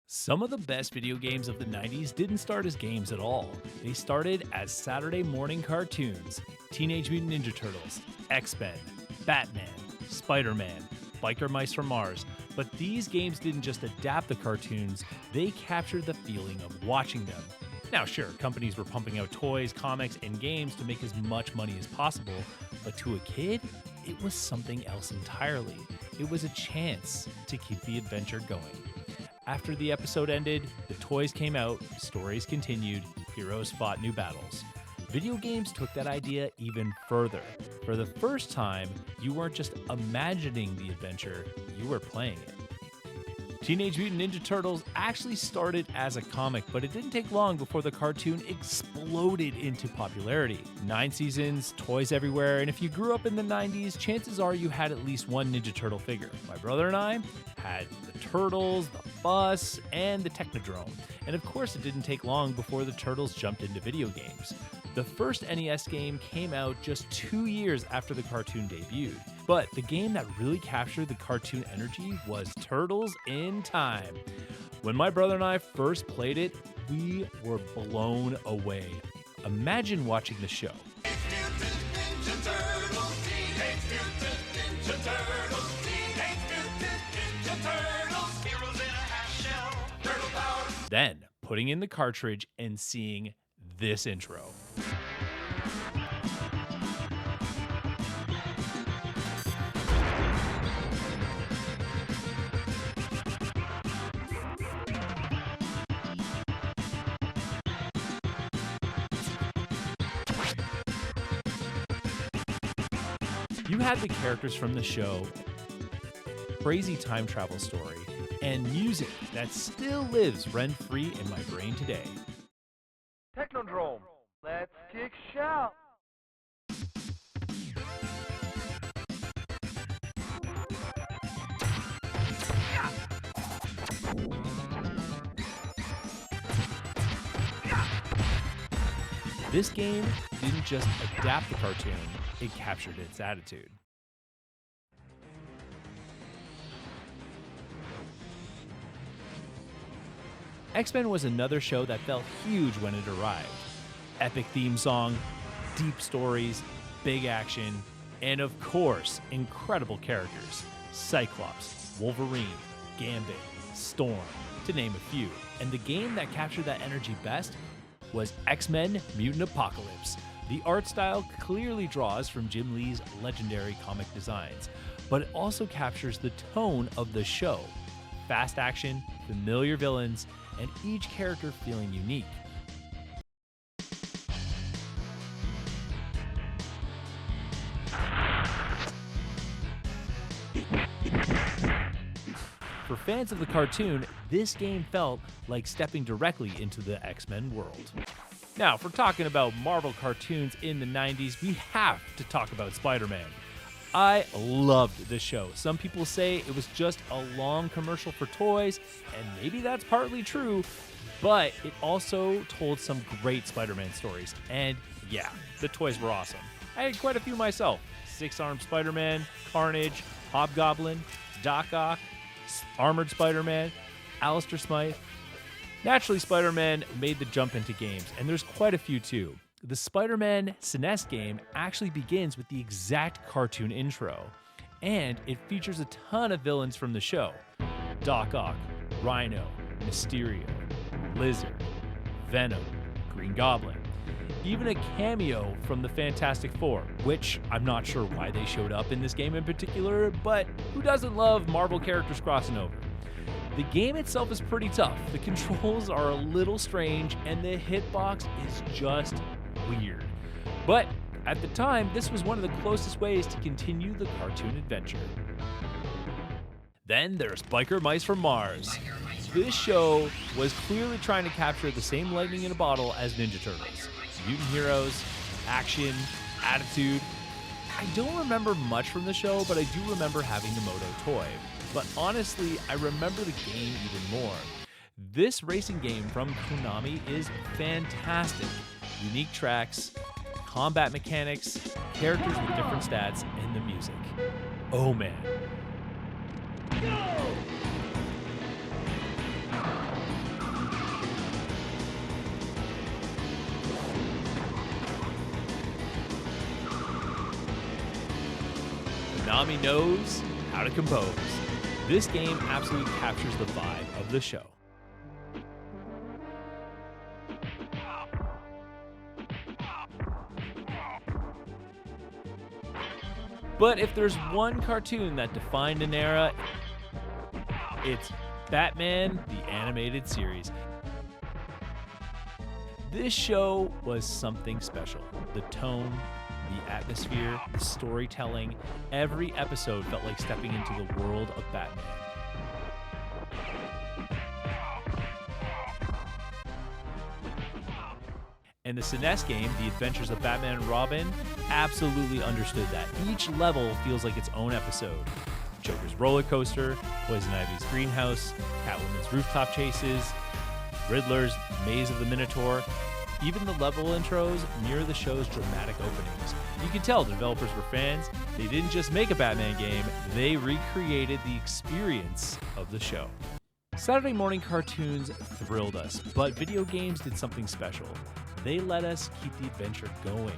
Some of the best video games of the 90s didn't start as games at all. They started as Saturday morning cartoons. Teenage Mutant Ninja Turtles, X-Men, Batman, Spider-Man, Biker Mice from Mars. But these games didn't just adapt the cartoons, they captured the feeling of watching them. Now sure, companies were pumping out toys, comics, and games to make as much money as possible, but to a kid, it was something else entirely. It was a chance to keep the adventure going. After the episode ended, the toys came out, stories continued, heroes fought new battles. Video games took that idea even further. For the first time, you weren't just imagining the adventure, you were playing it. Teenage Mutant Ninja Turtles actually started as a comic, but it didn't take long before the cartoon exploded into popularity. 9 seasons, toys everywhere, and if you grew up in the 90s, chances are you had at least one Ninja Turtle figure. My brother and I had the Turtles, the bus, and the Technodrome. And of course, it didn't take long before the Turtles jumped into video games. The first NES game came out just 2 years after the cartoon debuted. But the game that really captured the cartoon energy was Turtles in Time. When my brother and I first played it, we were blown away. Imagine watching the show. Then putting in the cartridge and seeing this intro. You had the characters from the show, crazy time travel story, and music that still lives rent-free in my brain today. Technodrome, let's kick shout! This game didn't just adapt the cartoon, it captured its attitude. X-Men was another show that felt huge when it arrived. Epic theme song, deep stories, big action, and of course, incredible characters. Cyclops, Wolverine, Gambit, Storm, to name a few. And the game that captured that energy best was X-Men Mutant Apocalypse. The art style clearly draws from Jim Lee's legendary comic designs, but it also captures the tone of the show. Fast action, familiar villains, and each character feeling unique. For fans of the cartoon, this game felt like stepping directly into the X-Men world. Now, if we're talking about Marvel cartoons in the 90s, we have to talk about Spider-Man. I loved this show. Some people say it was just a long commercial for toys, and maybe that's partly true, but it also told some great Spider-Man stories. And yeah, the toys were awesome. I had quite a few myself. Six-armed Spider-Man, Carnage, Hobgoblin, Doc Ock, Armored Spider-Man, Alistair Smythe. Naturally, Spider-Man made the jump into games, and there's quite a few too. The Spider-Man SNES game actually begins with the exact cartoon intro, and it features a ton of villains from the show. Doc Ock, Rhino, Mysterio, Lizard, Venom, Green Goblin. Even a cameo from the Fantastic Four, which I'm not sure why they showed up in this game in particular, but who doesn't love Marvel characters crossing over? The game itself is pretty tough. The controls are a little strange, and the hitbox is just weird. But at the time, this was one of the closest ways to continue the cartoon adventure. Then there's Biker Mice from Mars. This show was clearly trying to capture the same lightning in a bottle as Ninja Turtles. Mutant heroes, action, attitude. I don't remember much from the show, but I do remember having the Moto toy. But honestly, I remember the game even more. This racing game from Konami is fantastic. Unique tracks, combat mechanics, characters with different stats, and the music. Oh man. Konami knows how to compose. This game absolutely captures the vibe of the show. But if there's one cartoon that defined an era, it's Batman, the animated series. This show was something special. The tone, the atmosphere, the storytelling, every episode felt like stepping into the world of Batman. And the SNES game, The Adventures of Batman and Robin, absolutely understood that. Each level feels like its own episode. Joker's roller coaster, Poison Ivy's greenhouse, Catwoman's rooftop chases, Riddler's maze of the Minotaur. Even the level intros mirror the show's dramatic openings. You can tell the developers were fans. They didn't just make a Batman game, they recreated the experience of the show. Saturday morning cartoons thrilled us, but video games did something special. They let us keep the adventure going.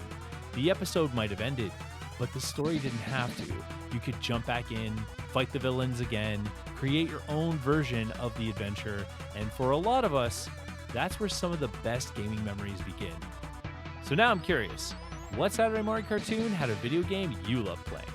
The episode might have ended, but the story didn't have to. You could jump back in, fight the villains again, create your own version of the adventure, and for a lot of us, that's where some of the best gaming memories begin. So now I'm curious, what Saturday morning cartoon had a video game you love playing?